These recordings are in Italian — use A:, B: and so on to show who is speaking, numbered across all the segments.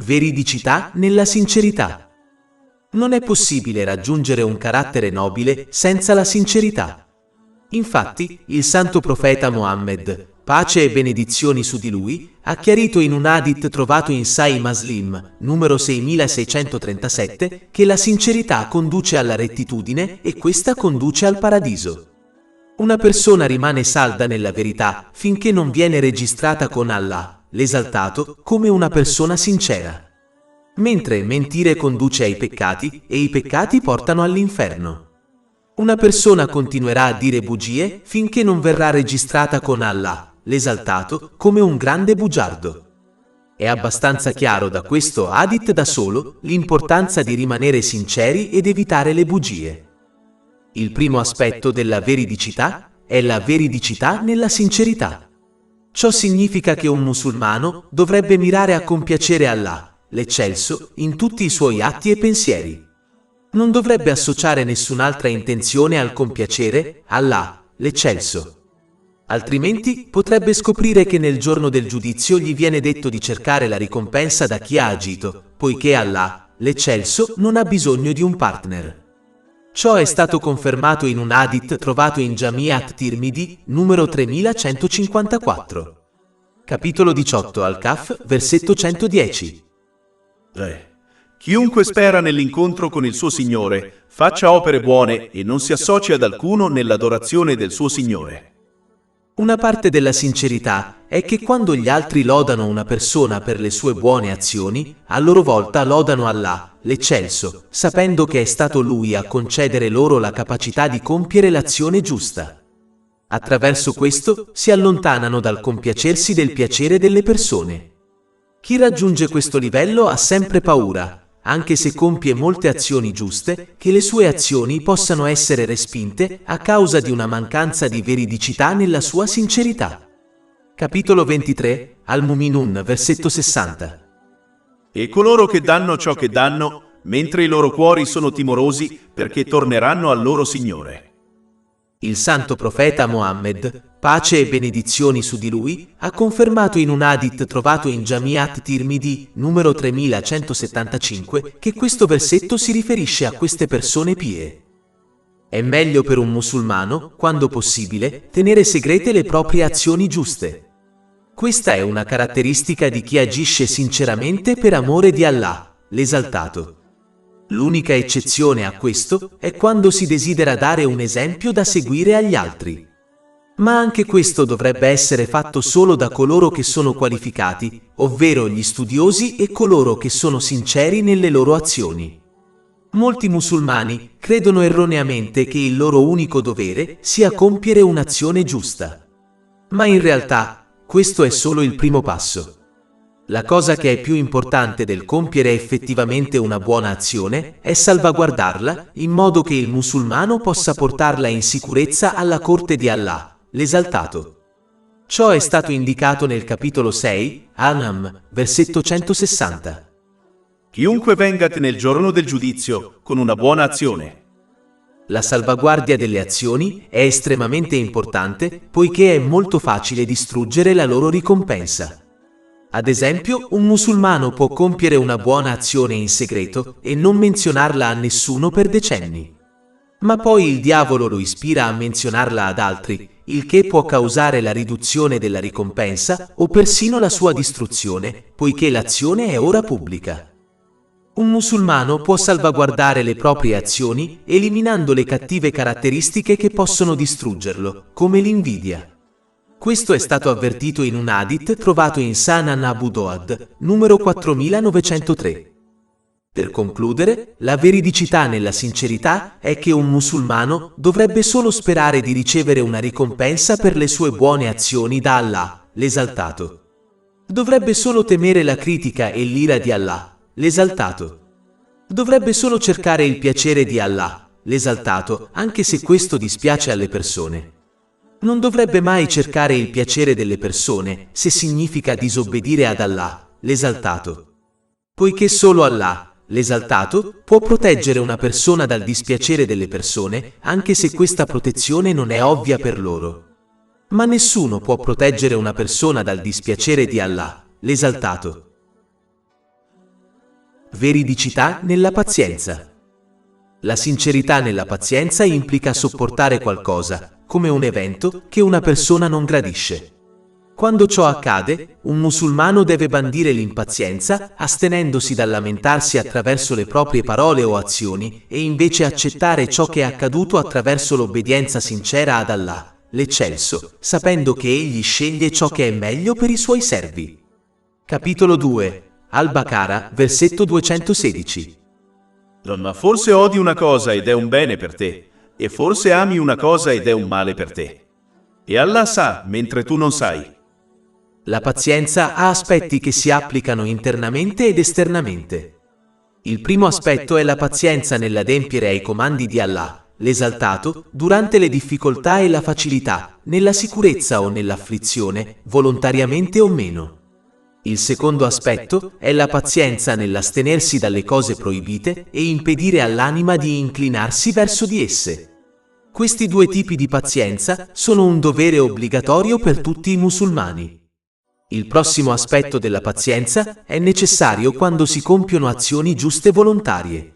A: veridicità nella sincerità. Non è possibile raggiungere un carattere nobile senza la sincerità. Infatti, il santo profeta Mohammed, pace e benedizioni su di lui, ha chiarito in un hadith trovato in Sahih Muslim, numero 6637, che la sincerità conduce alla rettitudine e questa conduce al paradiso. Una persona rimane salda nella verità finché non viene registrata con Allah, l'esaltato, come una persona sincera. Mentre mentire conduce ai peccati e i peccati portano all'inferno. Una persona continuerà a dire bugie finché non verrà registrata con Allah, l'esaltato, come un grande bugiardo. È abbastanza chiaro da questo hadith da solo l'importanza di rimanere sinceri ed evitare le bugie. Il primo aspetto della veridicità è la veridicità nella sincerità. Ciò significa che un musulmano dovrebbe mirare a compiacere Allah, l'eccelso, in tutti i suoi atti e pensieri. Non dovrebbe associare nessun'altra intenzione al compiacere Allah, l'eccelso. Altrimenti potrebbe scoprire che nel giorno del giudizio gli viene detto di cercare la ricompensa da chi ha agito, poiché Allah, l'eccelso, non ha bisogno di un partner. Ciò è stato confermato in un hadith trovato in Jami' at-Tirmidhi, numero 3154. Capitolo 18 al-Kahf, versetto 110.
B: Chiunque spera nell'incontro con il suo Signore, faccia opere buone e non si associ ad alcuno nell'adorazione del suo Signore.
A: Una parte della sincerità è che quando gli altri lodano una persona per le sue buone azioni, a loro volta lodano Allah, l'eccelso, sapendo che è stato Lui a concedere loro la capacità di compiere l'azione giusta. Attraverso questo si allontanano dal compiacersi del piacere delle persone. Chi raggiunge questo livello ha sempre paura, anche se compie molte azioni giuste, che le sue azioni possano essere respinte a causa di una mancanza di veridicità nella sua sincerità. Capitolo 23, Al-Muminun, versetto 60.
B: E coloro che danno ciò che danno, mentre i loro cuori sono timorosi, perché torneranno al loro Signore.
A: Il santo profeta Mohammed, pace e benedizioni su di lui, ha confermato in un hadith trovato in Jami' at-Tirmidhi, numero 3175, che questo versetto si riferisce a queste persone pie. È meglio per un musulmano, quando possibile, tenere segrete le proprie azioni giuste. Questa è una caratteristica di chi agisce sinceramente per amore di Allah, l'esaltato. L'unica eccezione a questo è quando si desidera dare un esempio da seguire agli altri. Ma anche questo dovrebbe essere fatto solo da coloro che sono qualificati, ovvero gli studiosi e coloro che sono sinceri nelle loro azioni. Molti musulmani credono erroneamente che il loro unico dovere sia compiere un'azione giusta. Ma in realtà, questo è solo il primo passo. La cosa che è più importante del compiere effettivamente una buona azione è salvaguardarla in modo che il musulmano possa portarla in sicurezza alla corte di Allah, l'esaltato. Ciò è stato indicato nel capitolo 6, An'am, versetto 160.
B: Chiunque venga nel giorno del giudizio con una buona azione.
A: La salvaguardia delle azioni è estremamente importante poiché è molto facile distruggere la loro ricompensa. Ad esempio, un musulmano può compiere una buona azione in segreto e non menzionarla a nessuno per decenni. Ma poi il diavolo lo ispira a menzionarla ad altri, il che può causare la riduzione della ricompensa o persino la sua distruzione, poiché l'azione è ora pubblica. Un musulmano può salvaguardare le proprie azioni eliminando le cattive caratteristiche che possono distruggerlo, come l'invidia. Questo è stato avvertito in un hadith trovato in Sunan Abu Dawud, numero 4903. Per concludere, la veridicità nella sincerità è che un musulmano dovrebbe solo sperare di ricevere una ricompensa per le sue buone azioni da Allah, l'esaltato. Dovrebbe solo temere la critica e l'ira di Allah, l'esaltato. Dovrebbe solo cercare il piacere di Allah, l'esaltato, anche se questo dispiace alle persone. Non dovrebbe mai cercare il piacere delle persone, se significa disobbedire ad Allah, l'esaltato. Poiché solo Allah, l'esaltato, può proteggere una persona dal dispiacere delle persone, anche se questa protezione non è ovvia per loro. Ma nessuno può proteggere una persona dal dispiacere di Allah, l'esaltato. Veridicità nella pazienza. La sincerità nella pazienza implica sopportare qualcosa, come un evento, che una persona non gradisce. Quando ciò accade, un musulmano deve bandire l'impazienza, astenendosi dal lamentarsi attraverso le proprie parole o azioni, e invece accettare ciò che è accaduto attraverso l'obbedienza sincera ad Allah, l'Eccelso, sapendo che Egli sceglie ciò che è meglio per i suoi servi. Capitolo 2. Al-Baqara, versetto 216.
B: Ma forse odi una cosa ed è un bene per te, e forse ami una cosa ed è un male per te. E Allah sa, mentre tu non sai.
A: La pazienza ha aspetti che si applicano internamente ed esternamente. Il primo aspetto è la pazienza nell'adempiere ai comandi di Allah, l'esaltato, durante le difficoltà e la facilità, nella sicurezza o nell'afflizione, volontariamente o meno. Il secondo aspetto è la pazienza nell'astenersi dalle cose proibite e impedire all'anima di inclinarsi verso di esse. Questi due tipi di pazienza sono un dovere obbligatorio per tutti i musulmani. Il prossimo aspetto della pazienza è necessario quando si compiono azioni giuste volontarie.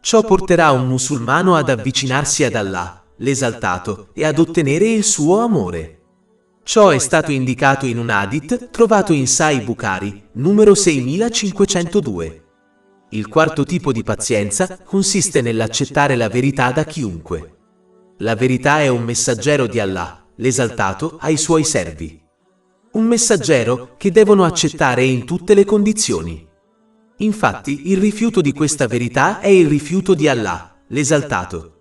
A: Ciò porterà un musulmano ad avvicinarsi ad Allah, l'esaltato, e ad ottenere il suo amore. Ciò è stato indicato in un hadith trovato in Sahih Bukhari, numero 6502. Il quarto tipo di pazienza consiste nell'accettare la verità da chiunque. La verità è un messaggero di Allah, l'esaltato, ai suoi servi. Un messaggero che devono accettare in tutte le condizioni. Infatti, il rifiuto di questa verità è il rifiuto di Allah, l'esaltato.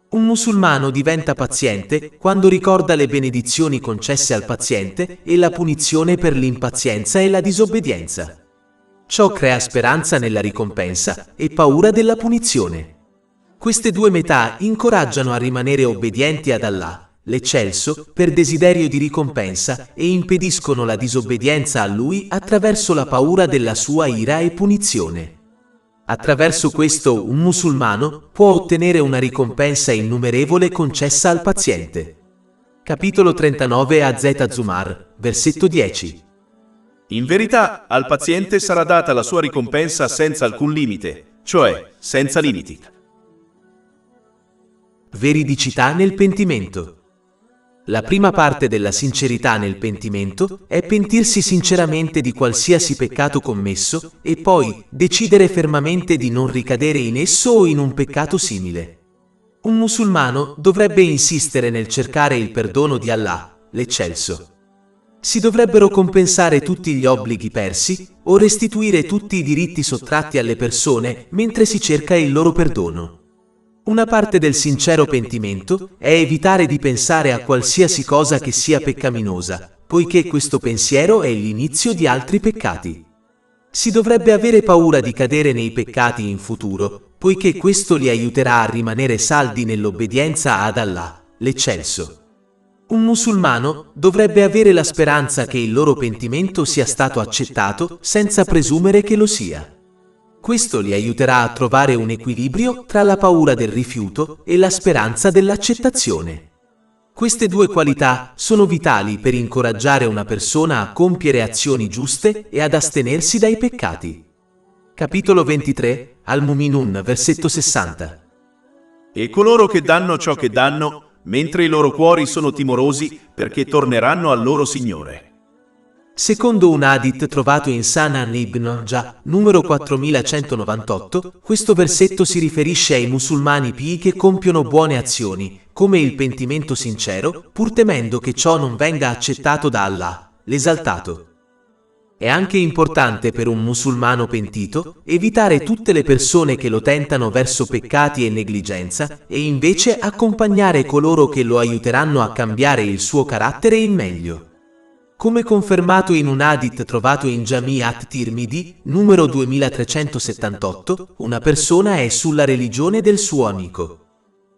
A: Un musulmano diventa paziente quando ricorda le benedizioni concesse al paziente e la punizione per l'impazienza e la disobbedienza. Ciò crea speranza nella ricompensa e paura della punizione. Queste due metà incoraggiano a rimanere obbedienti ad Allah, l'Eccelso, per desiderio di ricompensa e impediscono la disobbedienza a Lui attraverso la paura della sua ira e punizione. Attraverso questo un musulmano può ottenere una ricompensa innumerevole concessa al paziente. Capitolo 39 Az-Zumar, versetto 10.
B: In verità, al paziente sarà data la sua ricompensa senza alcun limite, cioè senza limiti.
A: Veridicità nel pentimento. La prima parte della sincerità nel pentimento è pentirsi sinceramente di qualsiasi peccato commesso e poi decidere fermamente di non ricadere in esso o in un peccato simile. Un musulmano dovrebbe insistere nel cercare il perdono di Allah, l'Eccelso. Si dovrebbero compensare tutti gli obblighi persi o restituire tutti i diritti sottratti alle persone mentre si cerca il loro perdono. Una parte del sincero pentimento è evitare di pensare a qualsiasi cosa che sia peccaminosa, poiché questo pensiero è l'inizio di altri peccati. Si dovrebbe avere paura di cadere nei peccati in futuro, poiché questo li aiuterà a rimanere saldi nell'obbedienza ad Allah, l'Eccelso. Un musulmano dovrebbe avere la speranza che il loro pentimento sia stato accettato senza presumere che lo sia. Questo li aiuterà a trovare un equilibrio tra la paura del rifiuto e la speranza dell'accettazione. Queste due qualità sono vitali per incoraggiare una persona a compiere azioni giuste e ad astenersi dai peccati. Capitolo 23, Al-Muminun, versetto 60.
B: E coloro che danno ciò che danno, mentre i loro cuori sono timorosi, perché torneranno al loro Signore.
A: Secondo un hadith trovato in Sunan Ibn Majah, numero 4198, questo versetto si riferisce ai musulmani pii che compiono buone azioni, come il pentimento sincero, pur temendo che ciò non venga accettato da Allah, l'esaltato. È anche importante per un musulmano pentito evitare tutte le persone che lo tentano verso peccati e negligenza e invece accompagnare coloro che lo aiuteranno a cambiare il suo carattere in meglio. Come confermato in un hadith trovato in Jami' at-Tirmidhi, numero 2378, una persona è sulla religione del suo amico.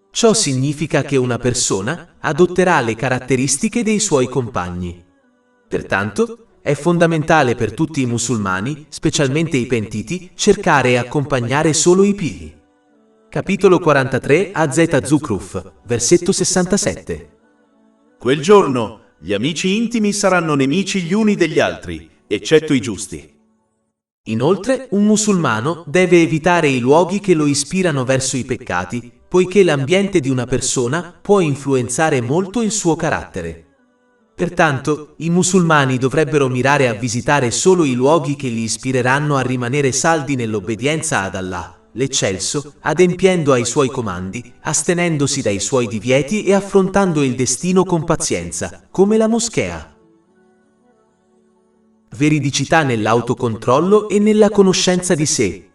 A: Ciò significa che una persona adotterà le caratteristiche dei suoi compagni. Pertanto, è fondamentale per tutti i musulmani, specialmente i pentiti, cercare e accompagnare solo i pii. Capitolo 43 Az-Zukhruf, versetto 67.
B: Quel giorno gli amici intimi saranno nemici gli uni degli altri, eccetto i giusti.
A: Inoltre, un musulmano deve evitare i luoghi che lo ispirano verso i peccati, poiché l'ambiente di una persona può influenzare molto il suo carattere. Pertanto, i musulmani dovrebbero mirare a visitare solo i luoghi che li ispireranno a rimanere saldi nell'obbedienza ad Allah, l'Eccelso, adempiendo ai suoi comandi, astenendosi dai suoi divieti e affrontando il destino con pazienza, come la moschea. Veridicità nell'autocontrollo e nella conoscenza di sé.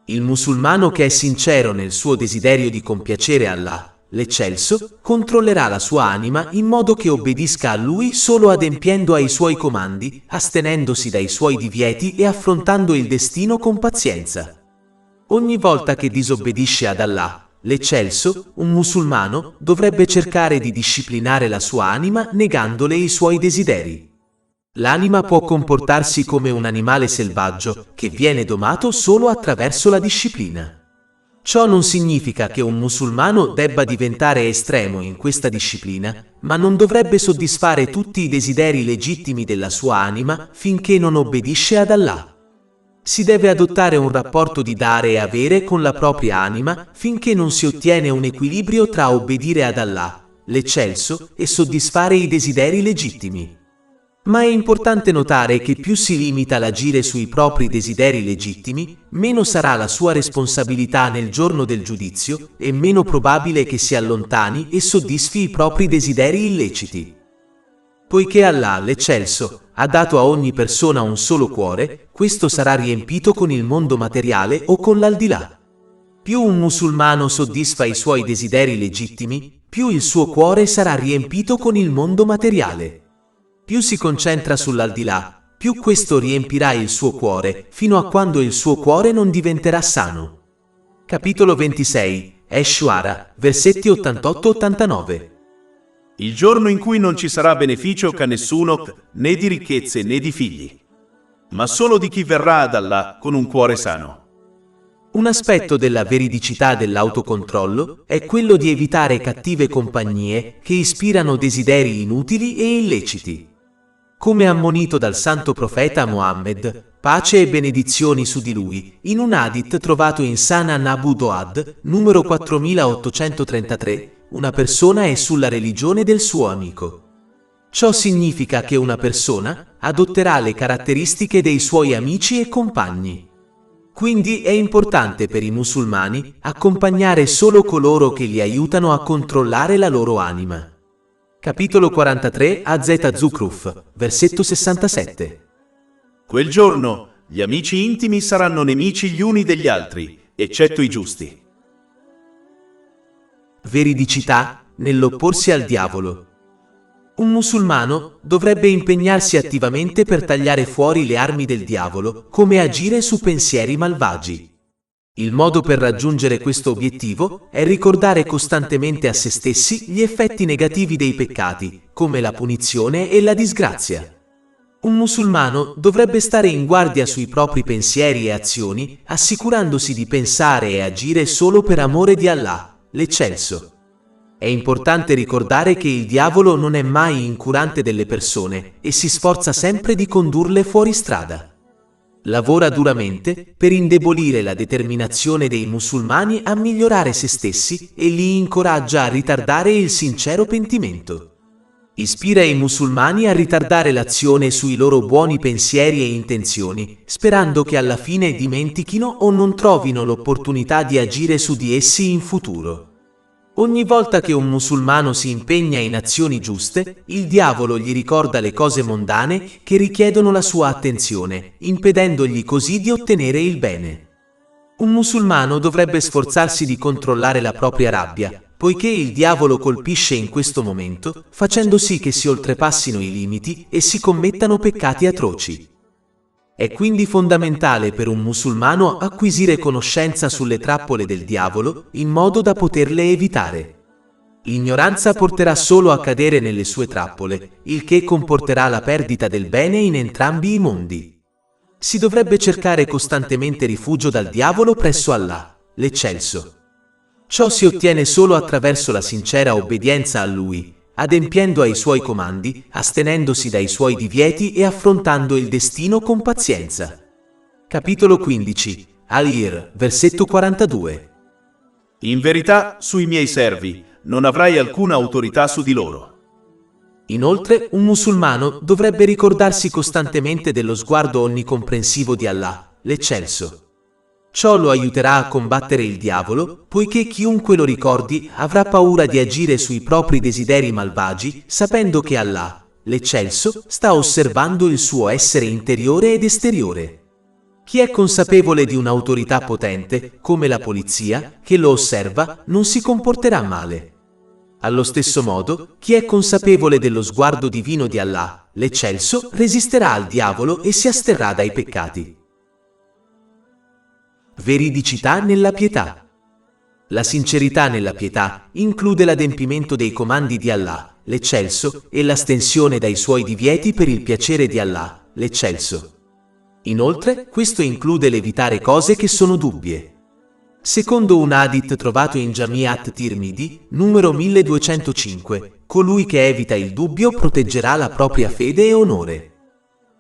A: Il musulmano che è sincero nel suo desiderio di compiacere Allah, l'Eccelso, controllerà la sua anima in modo che obbedisca a Lui solo adempiendo ai suoi comandi, astenendosi dai suoi divieti e affrontando il destino con pazienza. Ogni volta che disobbedisce ad Allah, l'Eccelso, un musulmano dovrebbe cercare di disciplinare la sua anima negandole i suoi desideri. L'anima può comportarsi come un animale selvaggio che viene domato solo attraverso la disciplina. Ciò non significa che un musulmano debba diventare estremo in questa disciplina, ma non dovrebbe soddisfare tutti i desideri legittimi della sua anima finché non obbedisce ad Allah. Si deve adottare un rapporto di dare e avere con la propria anima finché non si ottiene un equilibrio tra obbedire ad Allah, l'Eccelso, e soddisfare i desideri legittimi. Ma è importante notare che più si limita l'agire sui propri desideri legittimi, meno sarà la sua responsabilità nel giorno del giudizio e meno probabile che si allontani e soddisfi i propri desideri illeciti. Poiché Allah, l'Eccelso, ha dato a ogni persona un solo cuore, questo sarà riempito con il mondo materiale o con l'aldilà. Più un musulmano soddisfa i suoi desideri legittimi, più il suo cuore sarà riempito con il mondo materiale. Più si concentra sull'aldilà, più questo riempirà il suo cuore, fino a quando il suo cuore non diventerà sano. Capitolo 26, Ash-Shu'ara, versetti 88-89.
B: Il giorno in cui non ci sarà beneficio a nessuno, né di ricchezze né di figli, ma solo di chi verrà ad Allah con un cuore sano.
A: Un aspetto della veridicità dell'autocontrollo è quello di evitare cattive compagnie che ispirano desideri inutili e illeciti. Come ammonito dal santo profeta Muhammad, pace e benedizioni su di lui, in un hadith trovato in Sunan Abu Dawud, numero 4833, una persona è sulla religione del suo amico. Ciò significa che una persona adotterà le caratteristiche dei suoi amici e compagni. Quindi è importante per i musulmani accompagnare solo coloro che li aiutano a controllare la loro anima. Capitolo 43, Az Zukhruf, versetto 67.
B: Quel giorno gli amici intimi saranno nemici gli uni degli altri, eccetto i giusti.
A: Veridicità nell'opporsi al diavolo. Un musulmano dovrebbe impegnarsi attivamente per tagliare fuori le armi del diavolo, come agire su pensieri malvagi. Il modo per raggiungere questo obiettivo è ricordare costantemente a se stessi gli effetti negativi dei peccati, come la punizione e la disgrazia. Un musulmano dovrebbe stare in guardia sui propri pensieri e azioni, assicurandosi di pensare e agire solo per amore di Allah, l'Eccelso. È importante ricordare che il diavolo non è mai incurante delle persone e si sforza sempre di condurle fuori strada. Lavora duramente per indebolire la determinazione dei musulmani a migliorare se stessi e li incoraggia a ritardare il sincero pentimento. Ispira i musulmani a ritardare l'azione sui loro buoni pensieri e intenzioni, sperando che alla fine dimentichino o non trovino l'opportunità di agire su di essi in futuro. Ogni volta che un musulmano si impegna in azioni giuste, il diavolo gli ricorda le cose mondane che richiedono la sua attenzione, impedendogli così di ottenere il bene. Un musulmano dovrebbe sforzarsi di controllare la propria rabbia, poiché il diavolo colpisce in questo momento, facendo sì che si oltrepassino i limiti e si commettano peccati atroci. È quindi fondamentale per un musulmano acquisire conoscenza sulle trappole del diavolo in modo da poterle evitare. L'ignoranza porterà solo a cadere nelle sue trappole, il che comporterà la perdita del bene in entrambi i mondi. Si dovrebbe cercare costantemente rifugio dal diavolo presso Allah, l'Eccelso. Ciò si ottiene solo attraverso la sincera obbedienza a Lui, adempiendo ai suoi comandi, astenendosi dai suoi divieti e affrontando il destino con pazienza. Capitolo 15, Al-Ir, versetto 42.
B: In verità, sui miei servi non avrai alcuna autorità su di loro.
A: Inoltre, un musulmano dovrebbe ricordarsi costantemente dello sguardo onnicomprensivo di Allah, l'Eccelso. Ciò lo aiuterà a combattere il diavolo, poiché chiunque lo ricordi avrà paura di agire sui propri desideri malvagi, sapendo che Allah, l'Eccelso, sta osservando il suo essere interiore ed esteriore. Chi è consapevole di un'autorità potente, come la polizia, che lo osserva, non si comporterà male. Allo stesso modo, chi è consapevole dello sguardo divino di Allah, l'Eccelso, resisterà al diavolo e si asterrà dai peccati. Veridicità nella pietà. La sincerità nella pietà include l'adempimento dei comandi di Allah, l'Eccelso, e l'astensione dai suoi divieti per il piacere di Allah, l'Eccelso. Inoltre, questo include l'evitare cose che sono dubbie. Secondo un hadith trovato in Jami'at Tirmidhi, numero 1205, colui che evita il dubbio proteggerà la propria fede e onore.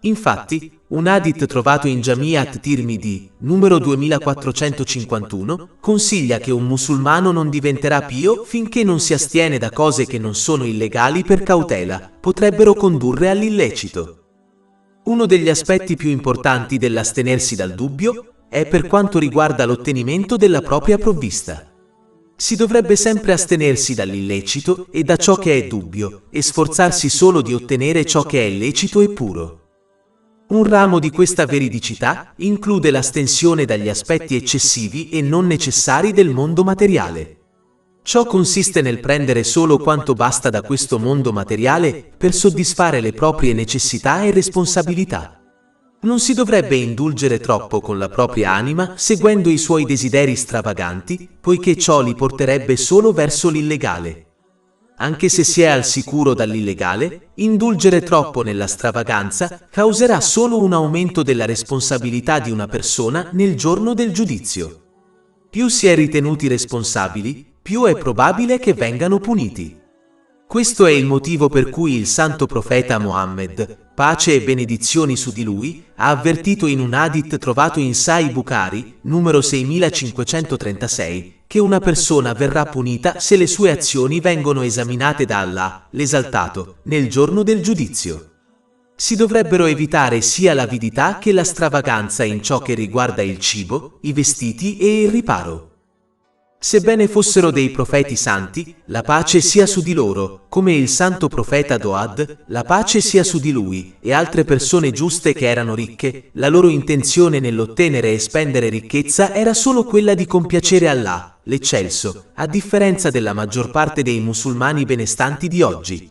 A: Infatti, un hadith trovato in Jami'at Tirmidhi, numero 2451, consiglia che un musulmano non diventerà pio finché non si astiene da cose che non sono illegali per cautela, potrebbero condurre all'illecito. Uno degli aspetti più importanti dell'astenersi dal dubbio è per quanto riguarda l'ottenimento della propria provvista. Si dovrebbe sempre astenersi dall'illecito e da ciò che è dubbio e sforzarsi solo di ottenere ciò che è lecito e puro. Un ramo di questa veridicità include l'astensione dagli aspetti eccessivi e non necessari del mondo materiale. Ciò consiste nel prendere solo quanto basta da questo mondo materiale per soddisfare le proprie necessità e responsabilità. Non si dovrebbe indulgere troppo con la propria anima seguendo i suoi desideri stravaganti, poiché ciò li porterebbe solo verso l'illegale. Anche se si è al sicuro dall'illegale, indulgere troppo nella stravaganza causerà solo un aumento della responsabilità di una persona nel giorno del giudizio. Più si è ritenuti responsabili, più è probabile che vengano puniti. Questo è il motivo per cui il santo profeta Mohammed, pace e benedizioni su di lui, ha avvertito in un hadith trovato in Sahih Bukhari, numero 6536, che una persona verrà punita se le sue azioni vengono esaminate da Allah, l'esaltato, nel giorno del giudizio. Si dovrebbero evitare sia l'avidità che la stravaganza in ciò che riguarda il cibo, i vestiti e il riparo. Sebbene fossero dei profeti santi, la pace sia su di loro, come il santo profeta Doad, la pace sia su di lui, e altre persone giuste che erano ricche, la loro intenzione nell'ottenere e spendere ricchezza era solo quella di compiacere Allah, l'Eccelso, a differenza della maggior parte dei musulmani benestanti di oggi.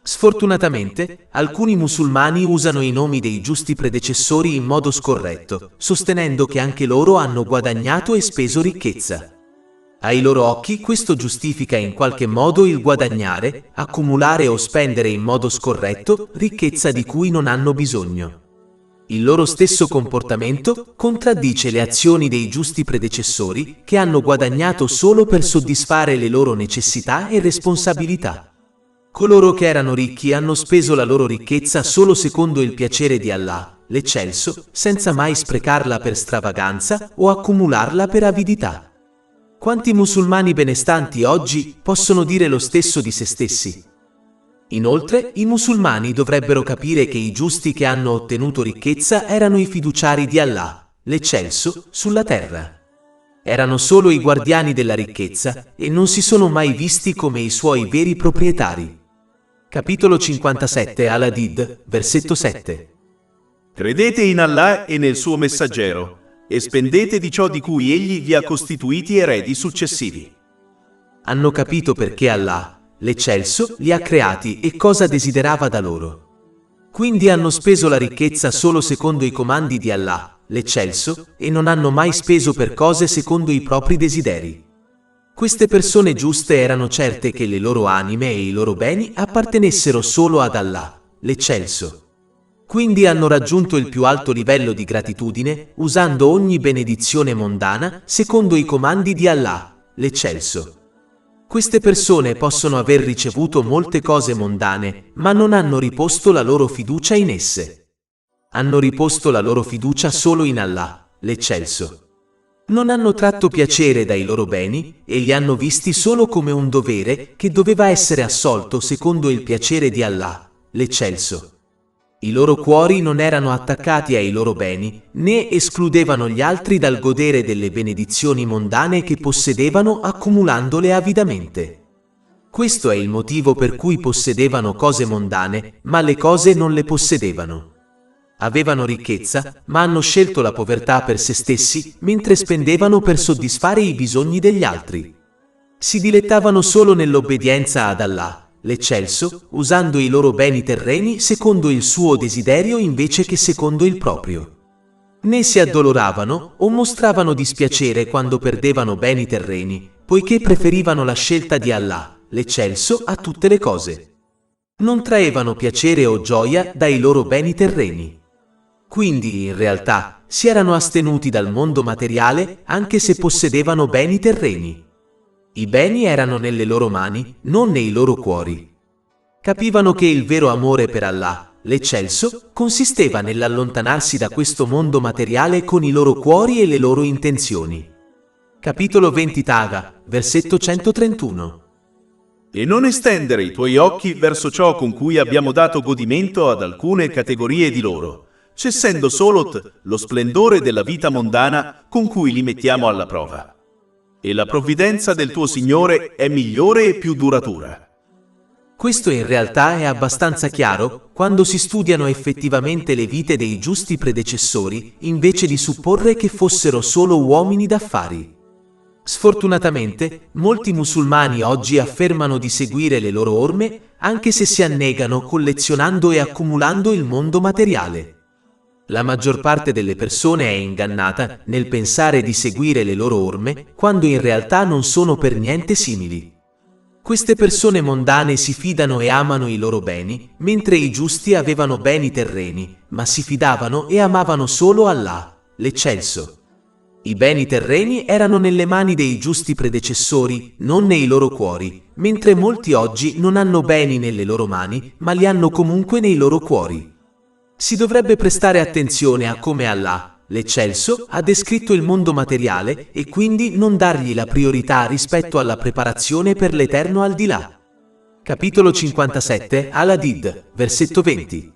A: Sfortunatamente, alcuni musulmani usano i nomi dei giusti predecessori in modo scorretto, sostenendo che anche loro hanno guadagnato e speso ricchezza. Ai loro occhi questo giustifica in qualche modo il guadagnare, accumulare o spendere in modo scorretto ricchezza di cui non hanno bisogno. Il loro stesso comportamento contraddice le azioni dei giusti predecessori che hanno guadagnato solo per soddisfare le loro necessità e responsabilità. Coloro che erano ricchi hanno speso la loro ricchezza solo secondo il piacere di Allah, l'Eccelso, senza mai sprecarla per stravaganza o accumularla per avidità. Quanti musulmani benestanti oggi possono dire lo stesso di se stessi? Inoltre, i musulmani dovrebbero capire che i giusti che hanno ottenuto ricchezza erano i fiduciari di Allah, l'Eccelso, sulla terra. Erano solo i guardiani della ricchezza e non si sono mai visti come i suoi veri proprietari. Capitolo 57 Al-Hadid, versetto 7.
B: Credete in Allah e nel suo messaggero, e spendete di ciò di cui Egli vi ha costituiti eredi successivi.
A: Hanno capito perché Allah, l'Eccelso, li ha creati e cosa desiderava da loro. Quindi hanno speso la ricchezza solo secondo i comandi di Allah, l'Eccelso, e non hanno mai speso per cose secondo i propri desideri. Queste persone giuste erano certe che le loro anime e i loro beni appartenessero solo ad Allah, l'Eccelso. Quindi hanno raggiunto il più alto livello di gratitudine, usando ogni benedizione mondana secondo i comandi di Allah, l'Eccelso. Queste persone possono aver ricevuto molte cose mondane, ma non hanno riposto la loro fiducia in esse. hanno riposto la loro fiducia solo in Allah, l'Eccelso. Non hanno tratto piacere dai loro beni e li hanno visti solo come un dovere che doveva essere assolto secondo il piacere di Allah, l'Eccelso. I loro cuori non erano attaccati ai loro beni, né escludevano gli altri dal godere delle benedizioni mondane che possedevano accumulandole avidamente. Questo è il motivo per cui possedevano cose mondane, ma le cose non le possedevano. Avevano ricchezza, ma hanno scelto la povertà per se stessi, mentre spendevano per soddisfare i bisogni degli altri. Si dilettavano solo nell'obbedienza ad Allah, l'Eccelso, usando i loro beni terreni secondo il suo desiderio invece che secondo il proprio. Né si addoloravano o mostravano dispiacere quando perdevano beni terreni, poiché preferivano la scelta di Allah, l'Eccelso, a tutte le cose. Non traevano piacere o gioia dai loro beni terreni. Quindi, in realtà, si erano astenuti dal mondo materiale anche se possedevano beni terreni. I beni erano nelle loro mani, non nei loro cuori. Capivano che il vero amore per Allah, l'Eccelso, consisteva nell'allontanarsi da questo mondo materiale con i loro cuori e le loro intenzioni. Capitolo 20 Taga, versetto 131.
B: E non estendere i tuoi occhi verso ciò con cui abbiamo dato godimento ad alcune categorie di loro, cessendo solo lo splendore della vita mondana con cui li mettiamo alla prova. E la provvidenza del tuo Signore è migliore e più duratura.
A: Questo in realtà è abbastanza chiaro quando si studiano effettivamente le vite dei giusti predecessori, invece di supporre che fossero solo uomini d'affari. Sfortunatamente, molti musulmani oggi affermano di seguire le loro orme, anche se si annegano collezionando e accumulando il mondo materiale. La maggior parte delle persone è ingannata nel pensare di seguire le loro orme, quando in realtà non sono per niente simili. Queste persone mondane si fidano e amano i loro beni, mentre i giusti avevano beni terreni, ma si fidavano e amavano solo Allah, l'Eccelso. I beni terreni erano nelle mani dei giusti predecessori, non nei loro cuori, mentre molti oggi non hanno beni nelle loro mani, ma li hanno comunque nei loro cuori. Si dovrebbe prestare attenzione a come Allah, l'Eccelso, ha descritto il mondo materiale e quindi non dargli la priorità rispetto alla preparazione per l'eterno al di là. Capitolo 57, Al-Hadid, versetto 20.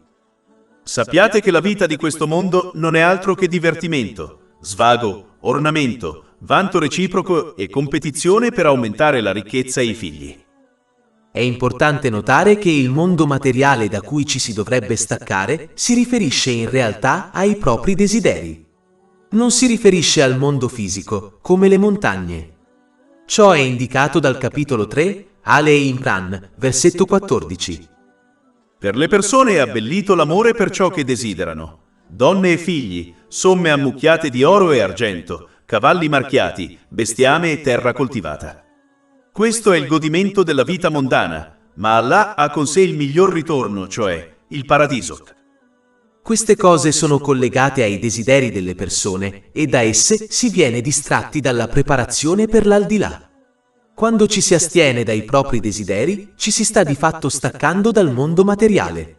B: Sappiate che la vita di questo mondo non è altro che divertimento, svago, ornamento, vanto reciproco e competizione per aumentare la ricchezza e i figli.
A: È importante notare che il mondo materiale da cui ci si dovrebbe staccare si riferisce in realtà ai propri desideri. Non si riferisce al mondo fisico, come le montagne. Ciò è indicato dal capitolo 3, Ale Imran, versetto 14.
B: Per le persone è abbellito l'amore per ciò che desiderano. Donne e figli, somme ammucchiate di oro e argento, cavalli marchiati, bestiame e terra coltivata. Questo è il godimento della vita mondana, ma Allah ha con sé il miglior ritorno, cioè il paradiso.
A: Queste cose sono collegate ai desideri delle persone e da esse si viene distratti dalla preparazione per l'aldilà. Quando ci si astiene dai propri desideri, ci si sta di fatto staccando dal mondo materiale.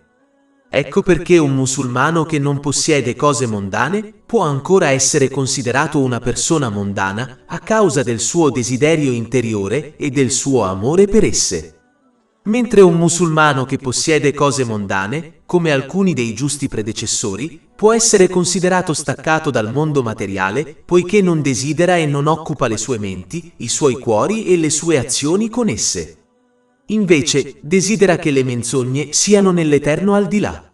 A: Ecco perché un musulmano che non possiede cose mondane può ancora essere considerato una persona mondana a causa del suo desiderio interiore e del suo amore per esse. Mentre un musulmano che possiede cose mondane, come alcuni dei giusti predecessori, può essere considerato staccato dal mondo materiale poiché non desidera e non occupa le sue menti, i suoi cuori e le sue azioni con esse. Invece, desidera che le menzogne siano nell'eterno al di là.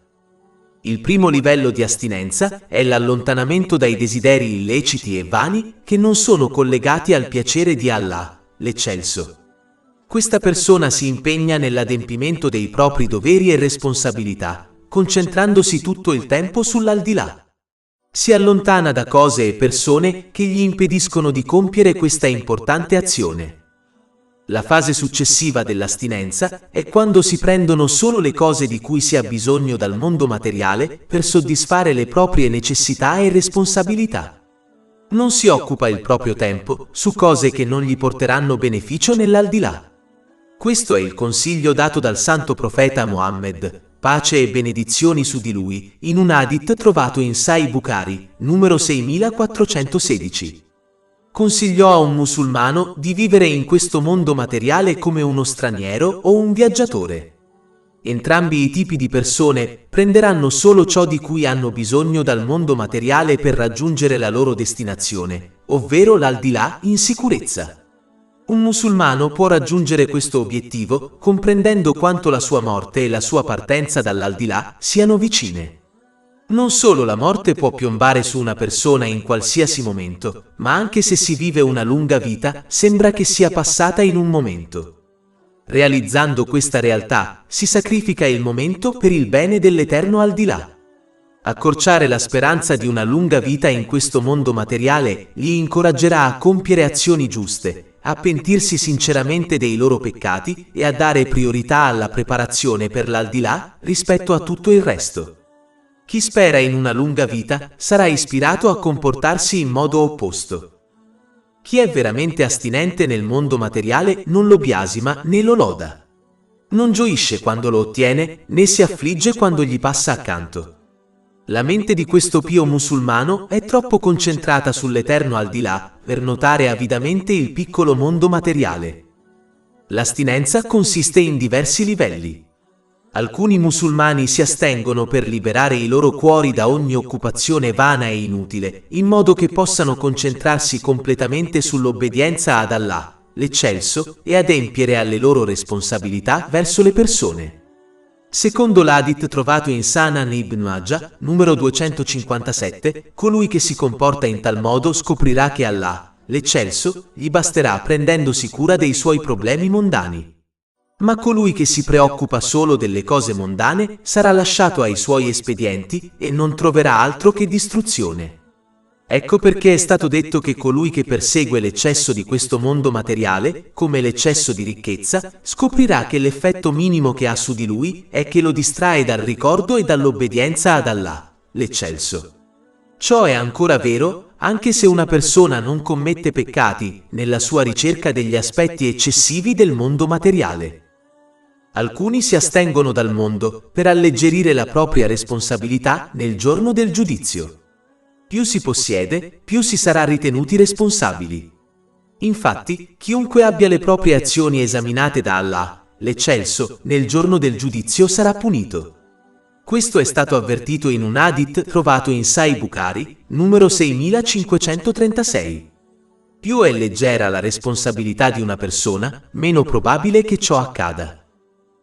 A: Il primo livello di astinenza è l'allontanamento dai desideri illeciti e vani che non sono collegati al piacere di Allah, l'Eccelso. Questa persona si impegna nell'adempimento dei propri doveri e responsabilità, concentrandosi tutto il tempo sull'aldilà. Si allontana da cose e persone che gli impediscono di compiere questa importante azione. La fase successiva dell'astinenza è quando si prendono solo le cose di cui si ha bisogno dal mondo materiale per soddisfare le proprie necessità e responsabilità. Non si occupa il proprio tempo su cose che non gli porteranno beneficio nell'aldilà. Questo è il consiglio dato dal santo profeta Muhammad, pace e benedizioni su di lui, in un hadith trovato in Sahih Bukhari, numero 6416. Consigliò a un musulmano di vivere in questo mondo materiale come uno straniero o un viaggiatore. Entrambi i tipi di persone prenderanno solo ciò di cui hanno bisogno dal mondo materiale per raggiungere la loro destinazione, ovvero l'aldilà in sicurezza. Un musulmano può raggiungere questo obiettivo comprendendo quanto la sua morte e la sua partenza dall'aldilà siano vicine. Non solo la morte può piombare su una persona in qualsiasi momento, ma anche se si vive una lunga vita, sembra che sia passata in un momento. Realizzando questa realtà, si sacrifica il momento per il bene dell'eterno aldilà. Accorciare la speranza di una lunga vita in questo mondo materiale li incoraggerà a compiere azioni giuste, a pentirsi sinceramente dei loro peccati e a dare priorità alla preparazione per l'aldilà rispetto a tutto il resto. Chi spera in una lunga vita sarà ispirato a comportarsi in modo opposto. Chi è veramente astinente nel mondo materiale non lo biasima né lo loda. Non gioisce quando lo ottiene, né si affligge quando gli passa accanto. La mente di questo pio musulmano è troppo concentrata sull'eterno aldilà per notare avidamente il piccolo mondo materiale. L'astinenza consiste in diversi livelli. Alcuni musulmani si astengono per liberare i loro cuori da ogni occupazione vana e inutile, in modo che possano concentrarsi completamente sull'obbedienza ad Allah, l'Eccelso, e adempiere alle loro responsabilità verso le persone. Secondo l'hadith trovato in Sunan Ibn Majah, numero 257, colui che si comporta in tal modo scoprirà che Allah, l'Eccelso, gli basterà prendendosi cura dei suoi problemi mondani. Ma colui che si preoccupa solo delle cose mondane sarà lasciato ai suoi espedienti e non troverà altro che distruzione. Ecco perché è stato detto che colui che persegue l'eccesso di questo mondo materiale, come l'eccesso di ricchezza, scoprirà che l'effetto minimo che ha su di lui è che lo distrae dal ricordo e dall'obbedienza ad Allah, l'Eccelso. Ciò è ancora vero anche se una persona non commette peccati nella sua ricerca degli aspetti eccessivi del mondo materiale. Alcuni si astengono dal mondo per alleggerire la propria responsabilità nel giorno del giudizio. Più si possiede, più si sarà ritenuti responsabili. Infatti, chiunque abbia le proprie azioni esaminate da Allah, l'Eccelso, nel giorno del giudizio sarà punito. Questo è stato avvertito in un hadith trovato in Sahih Bukhari, numero 6536. Più è leggera la responsabilità di una persona, meno probabile che ciò accada.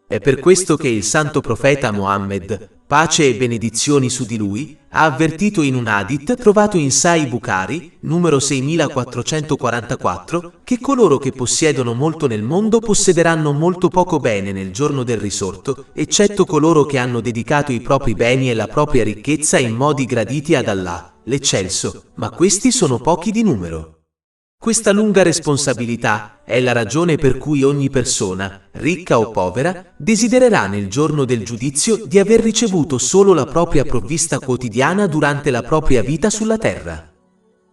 A: È per questo che il santo profeta Mohammed, pace e benedizioni su di lui, ha avvertito in un hadith trovato in Sahih Bukhari, numero 6444, che coloro che possiedono molto nel mondo possederanno molto poco bene nel giorno del risorto, eccetto coloro che hanno dedicato i propri beni e la propria ricchezza in modi graditi ad Allah, l'Eccelso, ma questi sono pochi di numero. Questa lunga responsabilità è la ragione per cui ogni persona, ricca o povera, desidererà nel giorno del giudizio di aver ricevuto solo la propria provvista quotidiana durante la propria vita sulla terra.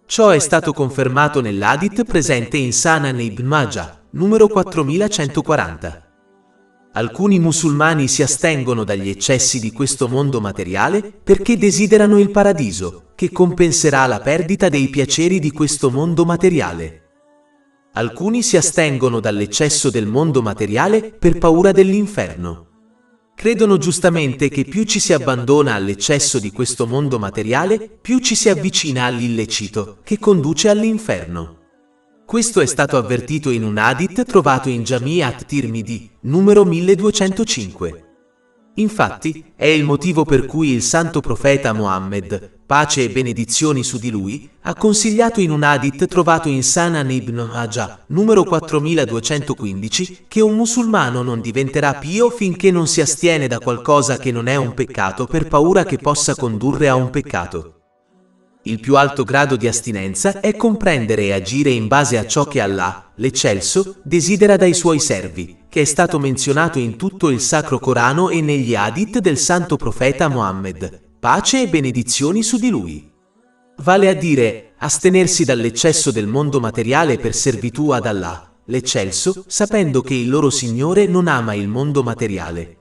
A: Ciò è stato confermato nell'hadith presente in Sunan Ibn Majah, numero 4140. Alcuni musulmani si astengono dagli eccessi di questo mondo materiale perché desiderano il paradiso, che compenserà la perdita dei piaceri di questo mondo materiale. Alcuni si astengono dall'eccesso del mondo materiale per paura dell'inferno. Credono giustamente che più ci si abbandona all'eccesso di questo mondo materiale, più ci si avvicina all'illecito, che conduce all'inferno. Questo è stato avvertito in un hadith trovato in Jami' at-Tirmidhi, numero 1205. Infatti, è il motivo per cui il santo profeta Mohammed, pace e benedizioni su di lui, ha consigliato in un hadith trovato in Sunan Ibn Majah, numero 4215, che un musulmano non diventerà pio finché non si astiene da qualcosa che non è un peccato per paura che possa condurre a un peccato. Il più alto grado di astinenza è comprendere e agire in base a ciò che Allah, l'Eccelso, desidera dai suoi servi, che è stato menzionato in tutto il Sacro Corano e negli hadith del santo profeta Mohammed, pace e benedizioni su di lui. Vale a dire, astenersi dall'eccesso del mondo materiale per servitù ad Allah, l'Eccelso, sapendo che il loro Signore non ama il mondo materiale.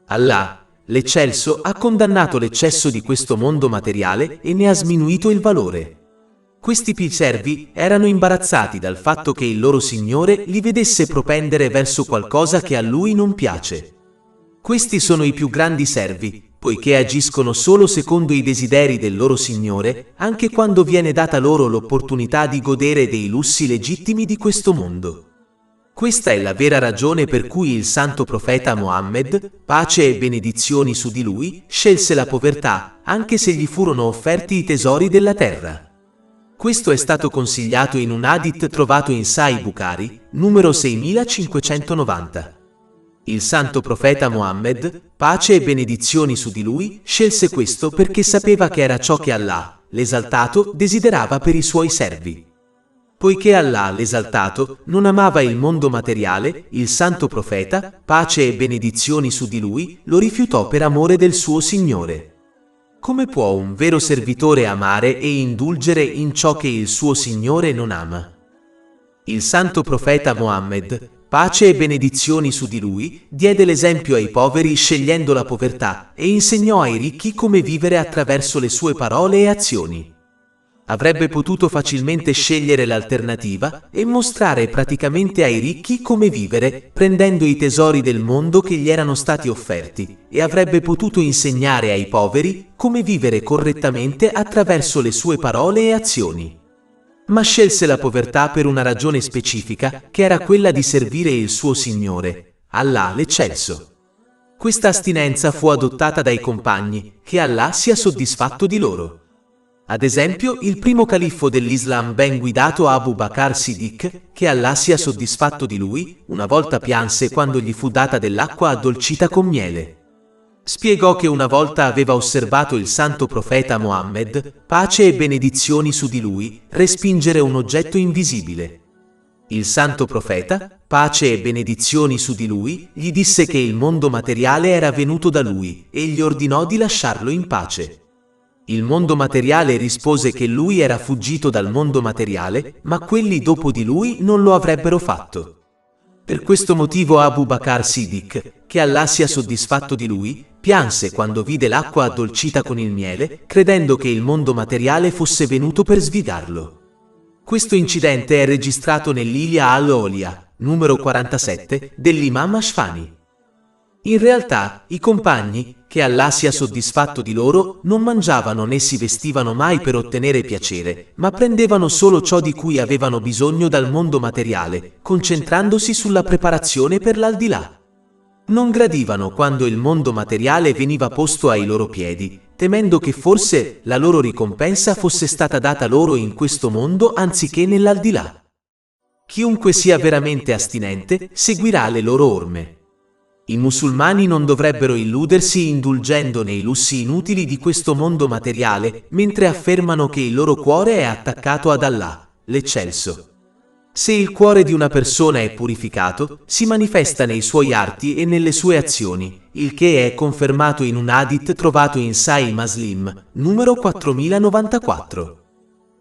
A: Allah, l'Eccelso, ha condannato l'eccesso di questo mondo materiale e ne ha sminuito il valore. Questi servi erano imbarazzati dal fatto che il loro Signore li vedesse propendere verso qualcosa che a lui non piace. Questi sono i più grandi servi, poiché agiscono solo secondo i desideri del loro Signore, anche quando viene data loro l'opportunità di godere dei lussi legittimi di questo mondo. Questa è la vera ragione per cui il santo profeta Mohammed, pace e benedizioni su di lui, scelse la povertà, anche se gli furono offerti i tesori della terra. Questo è stato consigliato in un hadith trovato in Sahih Bukhari, numero 6590. Il santo profeta Mohammed, pace e benedizioni su di lui, scelse questo perché sapeva che era ciò che Allah, l'esaltato, desiderava per i suoi servi. Poiché Allah, l'esaltato, non amava il mondo materiale, il santo profeta, pace e benedizioni su di lui, lo rifiutò per amore del suo Signore. Come può un vero servitore amare e indulgere in ciò che il suo Signore non ama? Il santo profeta Mohammed, pace e benedizioni su di lui, diede l'esempio ai poveri scegliendo la povertà e insegnò ai ricchi come vivere attraverso le sue parole e azioni. Avrebbe potuto facilmente scegliere l'alternativa e mostrare praticamente ai ricchi come vivere, prendendo i tesori del mondo che gli erano stati offerti, e avrebbe potuto insegnare ai poveri come vivere correttamente attraverso le sue parole e azioni. Ma scelse la povertà per una ragione specifica, che era quella di servire il suo Signore, Allah l'Eccelso. Questa astinenza fu adottata dai compagni, che Allah sia soddisfatto di loro. Ad esempio, il primo califfo dell'Islam ben guidato Abu Bakr Siddiq, che Allah sia soddisfatto di lui, una volta pianse quando gli fu data dell'acqua addolcita con miele. Spiegò che una volta aveva osservato il santo profeta Mohammed, pace e benedizioni su di lui, respingere un oggetto invisibile. Il santo profeta, pace e benedizioni su di lui, gli disse che il mondo materiale era venuto da lui e gli ordinò di lasciarlo in pace. Il mondo materiale rispose che lui era fuggito dal mondo materiale, ma quelli dopo di lui non lo avrebbero fatto. Per questo motivo Abu Bakr Siddiq, che Allah sia soddisfatto di lui, pianse quando vide l'acqua addolcita con il miele, credendo che il mondo materiale fosse venuto per sfidarlo. Questo incidente è registrato nell'Ilya al-Olia, numero 47, dell'Imam Ashfani. In realtà, i compagni, che Allah sia soddisfatto di loro, non mangiavano né si vestivano mai per ottenere piacere, ma prendevano solo ciò di cui avevano bisogno dal mondo materiale, concentrandosi sulla preparazione per l'aldilà. Non gradivano quando il mondo materiale veniva posto ai loro piedi, temendo che forse la loro ricompensa fosse stata data loro in questo mondo anziché nell'aldilà. Chiunque sia veramente astinente seguirà le loro orme. I musulmani non dovrebbero illudersi indulgendo nei lussi inutili di questo mondo materiale, mentre affermano che il loro cuore è attaccato ad Allah, l'Eccelso. Se il cuore di una persona è purificato, si manifesta nei suoi arti e nelle sue azioni, il che è confermato in un hadith trovato in Sahih Muslim, numero 4094.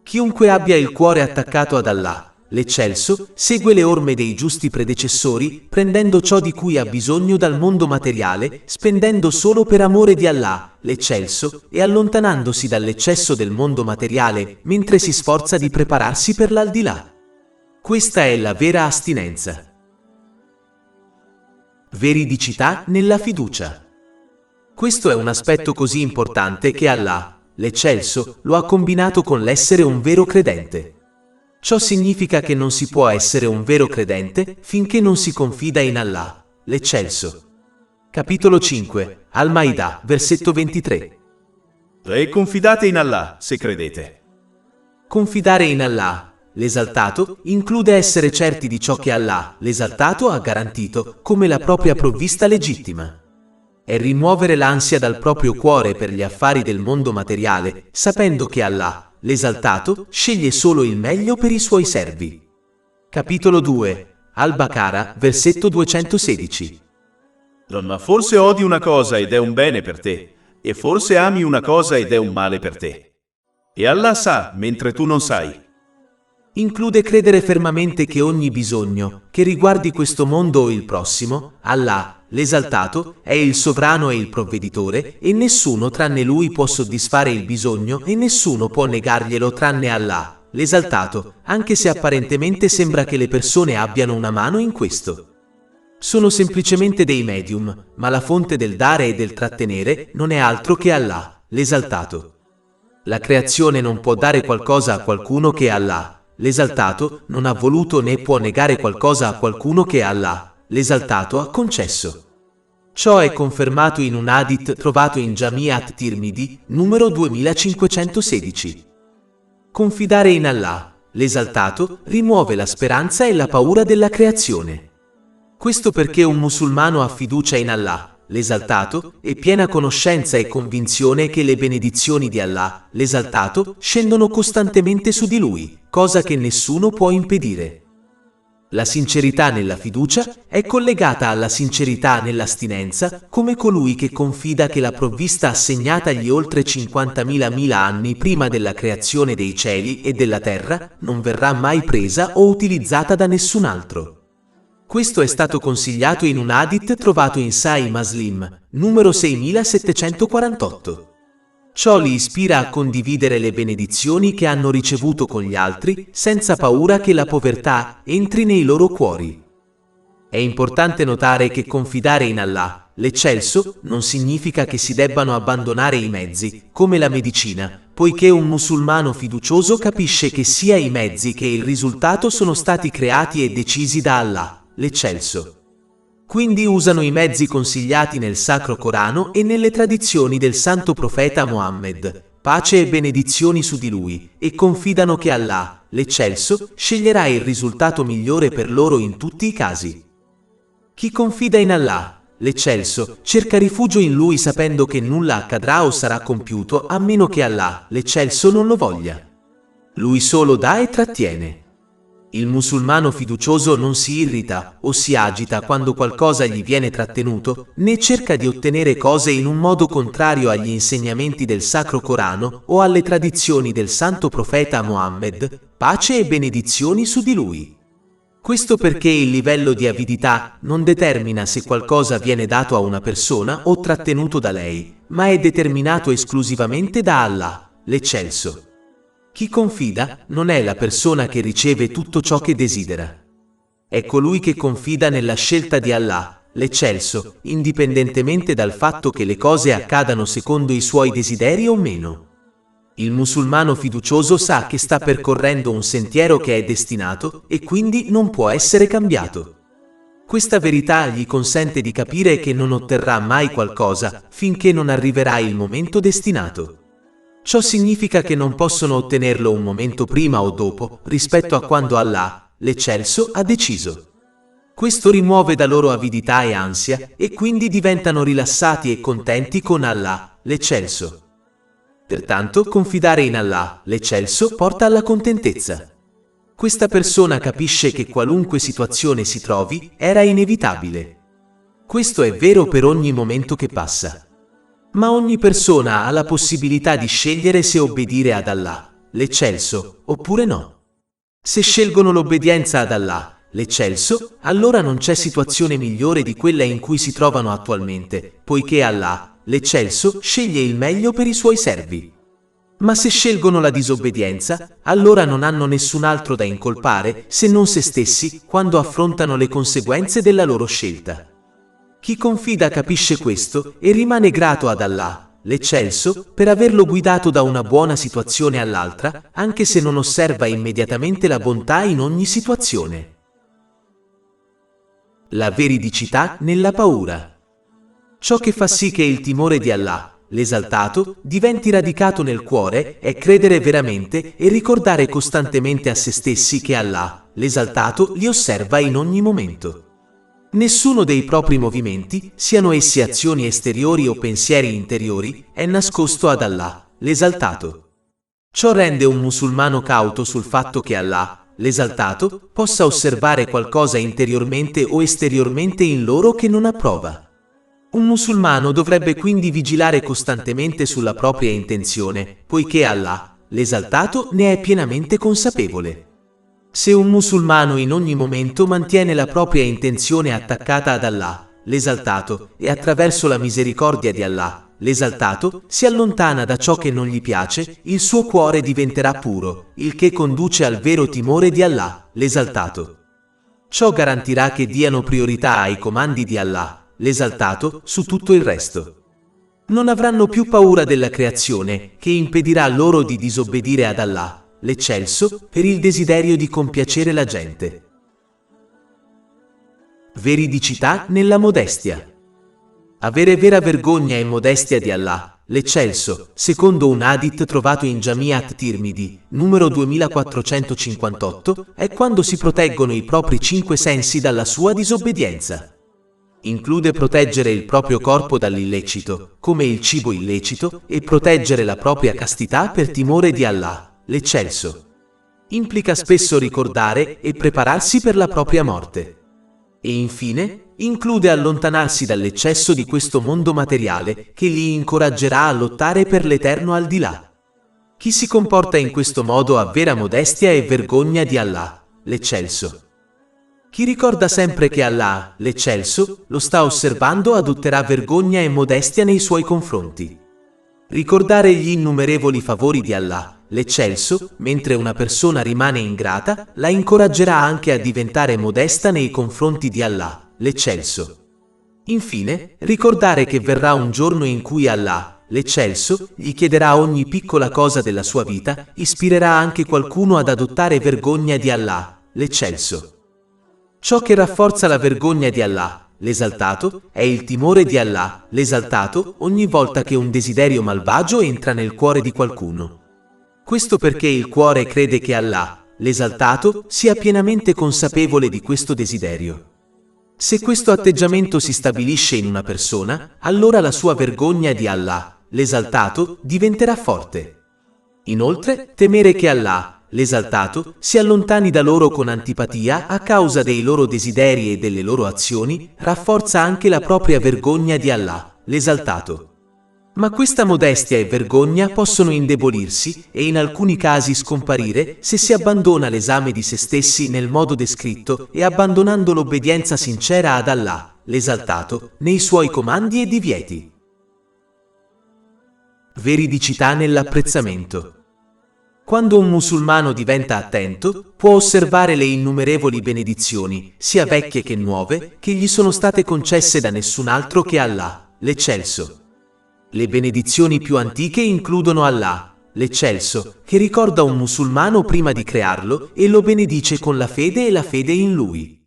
A: Chiunque abbia il cuore attaccato ad Allah, l'Eccelso, segue le orme dei giusti predecessori, prendendo ciò di cui ha bisogno dal mondo materiale, spendendo solo per amore di Allah, l'Eccelso, e allontanandosi dall'eccesso del mondo materiale, mentre si sforza di prepararsi per l'aldilà. Questa è la vera astinenza. Veridicità nella fiducia. Questo è un aspetto così importante che Allah, l'Eccelso, lo ha combinato con l'essere un vero credente. Ciò significa che non si può essere un vero credente finché non si confida in Allah, l'Eccelso. Capitolo 5, Al-Ma'idah, versetto 23.
B: E confidate in Allah, se credete.
A: Confidare in Allah, l'esaltato, include essere certi di ciò che Allah, l'esaltato, ha garantito come la propria provvista legittima. È rimuovere l'ansia dal proprio cuore per gli affari del mondo materiale, sapendo che Allah, l'esaltato, sceglie solo il meglio per i suoi servi. Capitolo 2, Al-Baqarah, versetto 216.
B: Ma forse odi una cosa ed è un bene per te, e forse ami una cosa ed è un male per te. E Allah sa, mentre tu non sai.
A: Include credere fermamente che ogni bisogno, che riguardi questo mondo o il prossimo, Allah, l'esaltato, è il sovrano e il provveditore, e nessuno tranne Lui può soddisfare il bisogno e nessuno può negarglielo tranne Allah, l'esaltato, anche se apparentemente sembra che le persone abbiano una mano in questo. Sono semplicemente dei medium, ma la fonte del dare e del trattenere non è altro che Allah, l'esaltato. La creazione non può dare qualcosa a qualcuno che Allah, l'esaltato, non ha voluto né può negare qualcosa a qualcuno che Allah, l'esaltato, ha concesso. Ciò è confermato in un hadith trovato in Jami' at-Tirmidhi, numero 2516. Confidare in Allah, l'esaltato, rimuove la speranza e la paura della creazione. Questo perché un musulmano ha fiducia in Allah, l'esaltato, e piena conoscenza e convinzione che le benedizioni di Allah, l'esaltato, scendono costantemente su di lui, cosa che nessuno può impedire. La sincerità nella fiducia è collegata alla sincerità nell'astinenza, come colui che confida che la provvista assegnatagli oltre 50.000 anni prima della creazione dei cieli e della terra non verrà mai presa o utilizzata da nessun altro. Questo è stato consigliato in un hadith trovato in Sahih Muslim, numero 6748. Ciò li ispira a condividere le benedizioni che hanno ricevuto con gli altri, senza paura che la povertà entri nei loro cuori. È importante notare che confidare in Allah, l'eccelso, non significa che si debbano abbandonare i mezzi, come la medicina, poiché un musulmano fiducioso capisce che sia i mezzi che il risultato sono stati creati e decisi da Allah, l'eccelso. Quindi usano i mezzi consigliati nel Sacro Corano e nelle tradizioni del Santo Profeta Muhammad, pace e benedizioni su di lui, e confidano che Allah, l'eccelso, sceglierà il risultato migliore per loro in tutti i casi. Chi confida in Allah, l'eccelso, cerca rifugio in Lui sapendo che nulla accadrà o sarà compiuto a meno che Allah, l'eccelso, non lo voglia. Lui solo dà e trattiene. Il musulmano fiducioso non si irrita o si agita quando qualcosa gli viene trattenuto, né cerca di ottenere cose in un modo contrario agli insegnamenti del Sacro Corano o alle tradizioni del Santo Profeta Muhammad, pace e benedizioni su di lui. Questo perché il livello di avidità non determina se qualcosa viene dato a una persona o trattenuto da lei, ma è determinato esclusivamente da Allah, l'eccelso. Chi confida non è la persona che riceve tutto ciò che desidera. È colui che confida nella scelta di Allah, l'eccelso, indipendentemente dal fatto che le cose accadano secondo i suoi desideri o meno. Il musulmano fiducioso sa che sta percorrendo un sentiero che è destinato e quindi non può essere cambiato. Questa verità gli consente di capire che non otterrà mai qualcosa finché non arriverà il momento destinato. Ciò significa che non possono ottenerlo un momento prima o dopo, rispetto a quando Allah, l'eccelso, ha deciso. Questo rimuove da loro avidità e ansia, e quindi diventano rilassati e contenti con Allah, l'eccelso. Pertanto, confidare in Allah, l'eccelso, porta alla contentezza. Questa persona capisce che qualunque situazione si trovi, era inevitabile. Questo è vero per ogni momento che passa. Ma ogni persona ha la possibilità di scegliere se obbedire ad Allah, l'eccelso, oppure no. Se scelgono l'obbedienza ad Allah, l'eccelso, allora non c'è situazione migliore di quella in cui si trovano attualmente, poiché Allah, l'eccelso, sceglie il meglio per i suoi servi. Ma se scelgono la disobbedienza, allora non hanno nessun altro da incolpare se non se stessi quando affrontano le conseguenze della loro scelta. Chi confida capisce questo e rimane grato ad Allah, l'eccelso, per averlo guidato da una buona situazione all'altra, anche se non osserva immediatamente la bontà in ogni situazione. La veridicità nella paura. Ciò che fa sì che il timore di Allah, l'esaltato, diventi radicato nel cuore è credere veramente e ricordare costantemente a se stessi che Allah, l'esaltato, li osserva in ogni momento. Nessuno dei propri movimenti, siano essi azioni esteriori o pensieri interiori, è nascosto ad Allah, l'esaltato. Ciò rende un musulmano cauto sul fatto che Allah, l'esaltato, possa osservare qualcosa interiormente o esteriormente in loro che non approva. Un musulmano dovrebbe quindi vigilare costantemente sulla propria intenzione, poiché Allah, l'esaltato, ne è pienamente consapevole. Se un musulmano in ogni momento mantiene la propria intenzione attaccata ad Allah, l'esaltato, e attraverso la misericordia di Allah, l'esaltato, si allontana da ciò che non gli piace, il suo cuore diventerà puro, il che conduce al vero timore di Allah, l'esaltato. Ciò garantirà che diano priorità ai comandi di Allah, l'esaltato, su tutto il resto. Non avranno più paura della creazione, che impedirà loro di disobbedire ad Allah, l'eccelso, per il desiderio di compiacere la gente. Veridicità nella modestia. Avere vera vergogna e modestia di Allah, l'eccelso, secondo un hadith trovato in Jamiat Tirmidhi, numero 2458, è quando si proteggono i propri 5 sensi dalla sua disobbedienza. Include proteggere il proprio corpo dall'illecito, come il cibo illecito, e proteggere la propria castità per timore di Allah, l'eccelso. Implica spesso ricordare e prepararsi per la propria morte. E infine, include allontanarsi dall'eccesso di questo mondo materiale che li incoraggerà a lottare per l'eterno al di là. Chi si comporta in questo modo ha vera modestia e vergogna di Allah, l'eccelso. Chi ricorda sempre che Allah, l'eccelso, lo sta osservando adotterà vergogna e modestia nei suoi confronti. Ricordare gli innumerevoli favori di Allah, l'eccelso, mentre una persona rimane ingrata, la incoraggerà anche a diventare modesta nei confronti di Allah, l'eccelso. Infine, ricordare che verrà un giorno in cui Allah, l'eccelso, gli chiederà ogni piccola cosa della sua vita, ispirerà anche qualcuno ad adottare vergogna di Allah, l'eccelso. Ciò che rafforza la vergogna di Allah, l'esaltato, è il timore di Allah, l'esaltato, ogni volta che un desiderio malvagio entra nel cuore di qualcuno. Questo perché il cuore crede che Allah, l'esaltato, sia pienamente consapevole di questo desiderio. Se questo atteggiamento si stabilisce in una persona, allora la sua vergogna di Allah, l'esaltato, diventerà forte. Inoltre, temere che Allah, l'esaltato, si allontani da loro con antipatia a causa dei loro desideri e delle loro azioni, rafforza anche la propria vergogna di Allah, l'esaltato. Ma questa modestia e vergogna possono indebolirsi e in alcuni casi scomparire se si abbandona l'esame di se stessi nel modo descritto e abbandonando l'obbedienza sincera ad Allah, l'esaltato, nei suoi comandi e divieti. Veridicità nell'apprezzamento. Quando un musulmano diventa attento, può osservare le innumerevoli benedizioni, sia vecchie che nuove, che gli sono state concesse da nessun altro che Allah, l'eccelso. Le benedizioni più antiche includono Allah, l'eccelso, che ricorda un musulmano prima di crearlo e lo benedice con la fede e la fede in lui.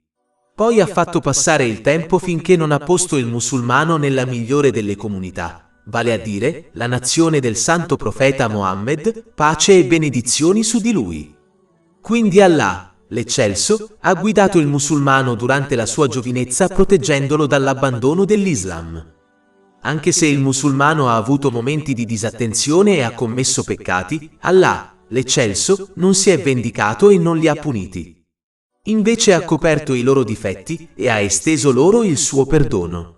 A: Poi ha fatto passare il tempo finché non ha posto il musulmano nella migliore delle comunità, vale a dire, la nazione del santo profeta Mohammed, pace e benedizioni su di lui. Quindi Allah, l'eccelso, ha guidato il musulmano durante la sua giovinezza proteggendolo dall'abbandono dell'Islam. Anche se il musulmano ha avuto momenti di disattenzione e ha commesso peccati, Allah, l'eccelso, non si è vendicato e non li ha puniti. Invece ha coperto i loro difetti e ha esteso loro il suo perdono.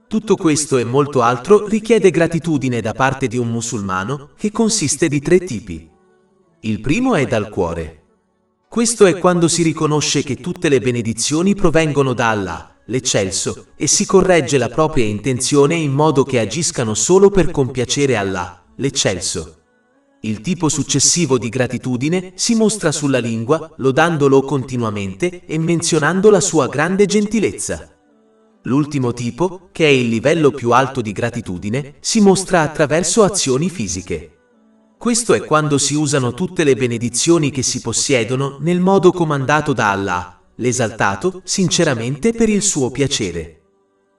A: Tutto questo e molto altro richiede gratitudine da parte di un musulmano, che consiste di 3 tipi. Il primo è dal cuore. Questo è quando si riconosce che tutte le benedizioni provengono da Allah, l'eccelso, e si corregge la propria intenzione in modo che agiscano solo per compiacere Allah, l'eccelso. Il tipo successivo di gratitudine si mostra sulla lingua, lodandolo continuamente e menzionando la sua grande gentilezza. L'ultimo tipo, che è il livello più alto di gratitudine, si mostra attraverso azioni fisiche. Questo è quando si usano tutte le benedizioni che si possiedono nel modo comandato da Allah, l'esaltato, sinceramente per il suo piacere.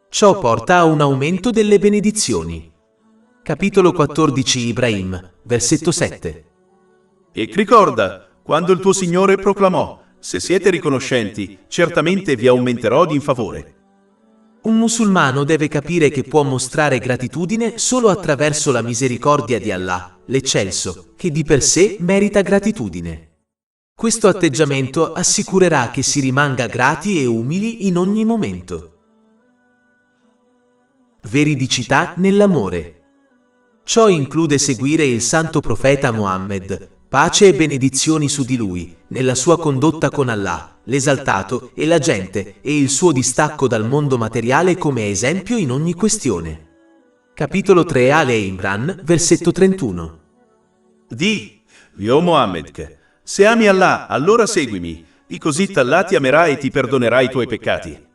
A: Ciò porta a un aumento delle benedizioni. Capitolo 14 Ibrahim, versetto 7.
B: E ricorda, quando il tuo Signore proclamò, se siete riconoscenti, certamente vi aumenterò in favore.
A: Un musulmano deve capire che può mostrare gratitudine solo attraverso la misericordia di Allah, l'eccelso, che di per sé merita gratitudine. Questo atteggiamento assicurerà che si rimanga grati e umili in ogni momento. Veridicità nell'amore. Ciò include seguire il santo profeta Mohammed, pace e benedizioni su di lui, nella sua condotta con Allah, l'esaltato, e la gente, e il suo distacco dal mondo materiale come esempio in ogni questione. Capitolo 3 Ale Imran, versetto 31.
B: Di, o Muhammad, se ami Allah, allora seguimi, e così Allah ti amerà e ti perdonerà i tuoi peccati.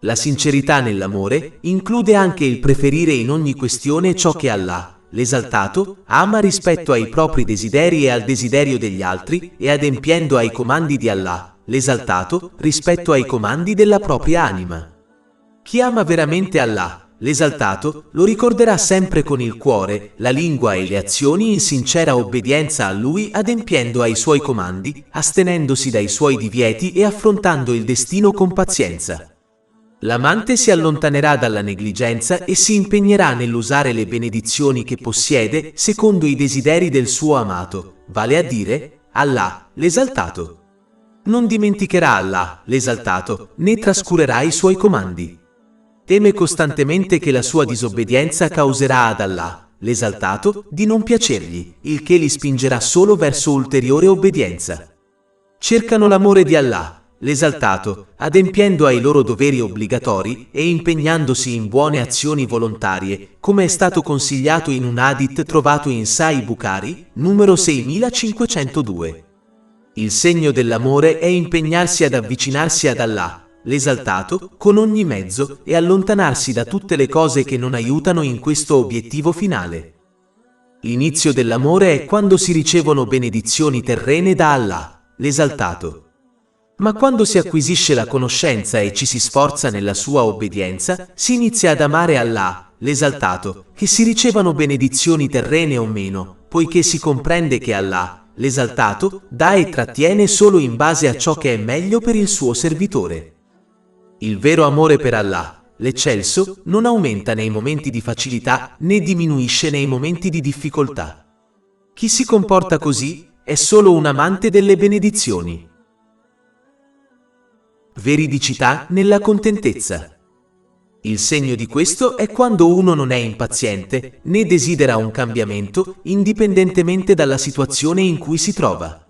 A: La sincerità nell'amore include anche il preferire in ogni questione ciò che Allah, l'esaltato, ama rispetto ai propri desideri e al desiderio degli altri, e adempiendo ai comandi di Allah, l'esaltato, rispetto ai comandi della propria anima. Chi ama veramente Allah, l'esaltato, lo ricorderà sempre con il cuore, la lingua e le azioni in sincera obbedienza a Lui, adempiendo ai Suoi comandi, astenendosi dai Suoi divieti e affrontando il destino con pazienza. L'amante si allontanerà dalla negligenza e si impegnerà nell'usare le benedizioni che possiede secondo i desideri del suo amato, vale a dire, Allah, l'esaltato. Non dimenticherà Allah, l'esaltato, né trascurerà i Suoi comandi. Teme costantemente che la sua disobbedienza causerà ad Allah, l'esaltato, di non piacergli, il che li spingerà solo verso ulteriore obbedienza. Cercano l'amore di Allah, l'esaltato, adempiendo ai loro doveri obbligatori e impegnandosi in buone azioni volontarie, come è stato consigliato in un hadith trovato in Sahih Bukhari, numero 6502. Il segno dell'amore è impegnarsi ad avvicinarsi ad Allah, l'esaltato, con ogni mezzo e allontanarsi da tutte le cose che non aiutano in questo obiettivo finale. L'inizio dell'amore è quando si ricevono benedizioni terrene da Allah, l'esaltato. Ma quando si acquisisce la conoscenza e ci si sforza nella sua obbedienza, si inizia ad amare Allah, l'esaltato, che si ricevano benedizioni terrene o meno, poiché si comprende che Allah, l'esaltato, dà e trattiene solo in base a ciò che è meglio per il suo servitore. Il vero amore per Allah, l'eccelso, non aumenta nei momenti di facilità né diminuisce nei momenti di difficoltà. Chi si comporta così è solo un amante delle benedizioni. Veridicità nella contentezza. Il segno di questo è quando uno non è impaziente né desidera un cambiamento indipendentemente dalla situazione in cui si trova.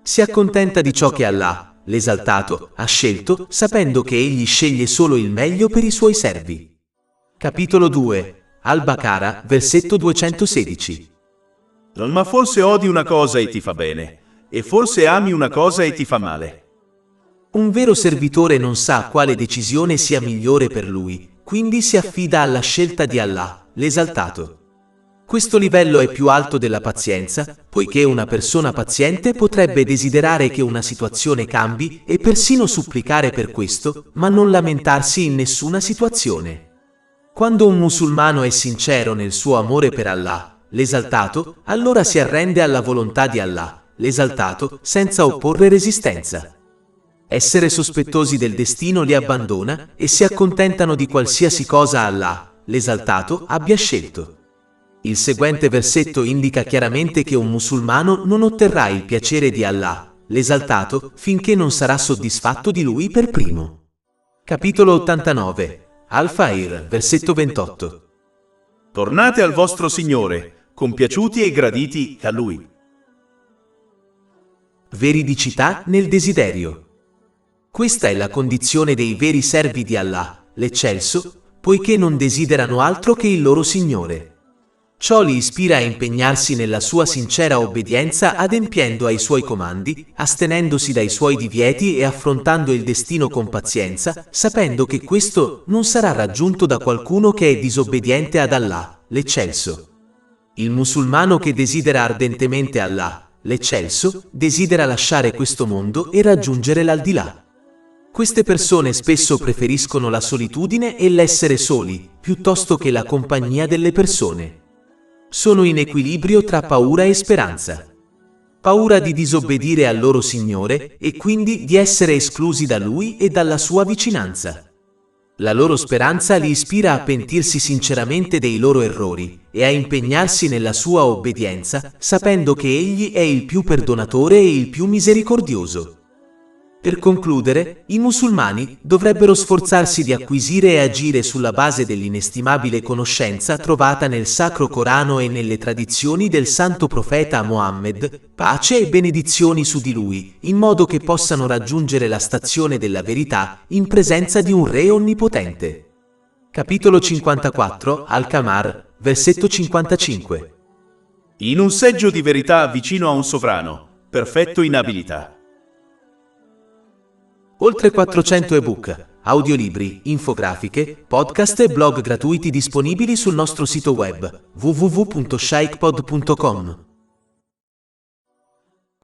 A: Si accontenta di ciò che Allah, l'esaltato, ha scelto, sapendo che egli sceglie solo il meglio per i suoi servi. Capitolo 2 Al-Baqara, versetto 216.
B: Ma forse odi una cosa e ti fa bene, e forse ami una cosa e ti fa male.
A: Un vero servitore non sa quale decisione sia migliore per lui, quindi si affida alla scelta di Allah, l'esaltato. Questo livello è più alto della pazienza, poiché una persona paziente potrebbe desiderare che una situazione cambi e persino supplicare per questo, ma non lamentarsi in nessuna situazione. Quando un musulmano è sincero nel suo amore per Allah, l'esaltato, allora si arrende alla volontà di Allah, l'esaltato, senza opporre resistenza. Essere sospettosi del destino li abbandona e si accontentano di qualsiasi cosa Allah, l'esaltato, abbia scelto. Il seguente versetto indica chiaramente che un musulmano non otterrà il piacere di Allah, l'esaltato, finché non sarà soddisfatto di lui per primo. Capitolo 89 Al-Fajr, versetto 28.
B: Tornate al vostro Signore, compiaciuti e graditi a Lui.
A: Veridicità nel desiderio. Questa è la condizione dei veri servi di Allah, l'eccelso, poiché non desiderano altro che il loro Signore. Ciò li ispira a impegnarsi nella sua sincera obbedienza adempiendo ai suoi comandi, astenendosi dai suoi divieti e affrontando il destino con pazienza, sapendo che questo non sarà raggiunto da qualcuno che è disobbediente ad Allah, l'eccelso. Il musulmano che desidera ardentemente Allah, l'eccelso, desidera lasciare questo mondo e raggiungere l'aldilà. Queste persone spesso preferiscono la solitudine e l'essere soli, piuttosto che la compagnia delle persone. Sono in equilibrio tra paura e speranza. Paura di disobbedire al loro Signore e quindi di essere esclusi da Lui e dalla sua vicinanza. La loro speranza li ispira a pentirsi sinceramente dei loro errori e a impegnarsi nella sua obbedienza, sapendo che Egli è il più perdonatore e il più misericordioso. Per concludere, i musulmani dovrebbero sforzarsi di acquisire e agire sulla base dell'inestimabile conoscenza trovata nel Sacro Corano e nelle tradizioni del Santo Profeta Mohammed, pace e benedizioni su di lui, in modo che possano raggiungere la stazione della verità in presenza di un Re onnipotente. Capitolo 54, Al-Qamar, versetto 55.
B: In un seggio di verità vicino a un sovrano, perfetto in abilità.
A: Oltre 400 ebook, audiolibri, infografiche, podcast e blog gratuiti disponibili sul nostro sito web www.shaykhpod.com.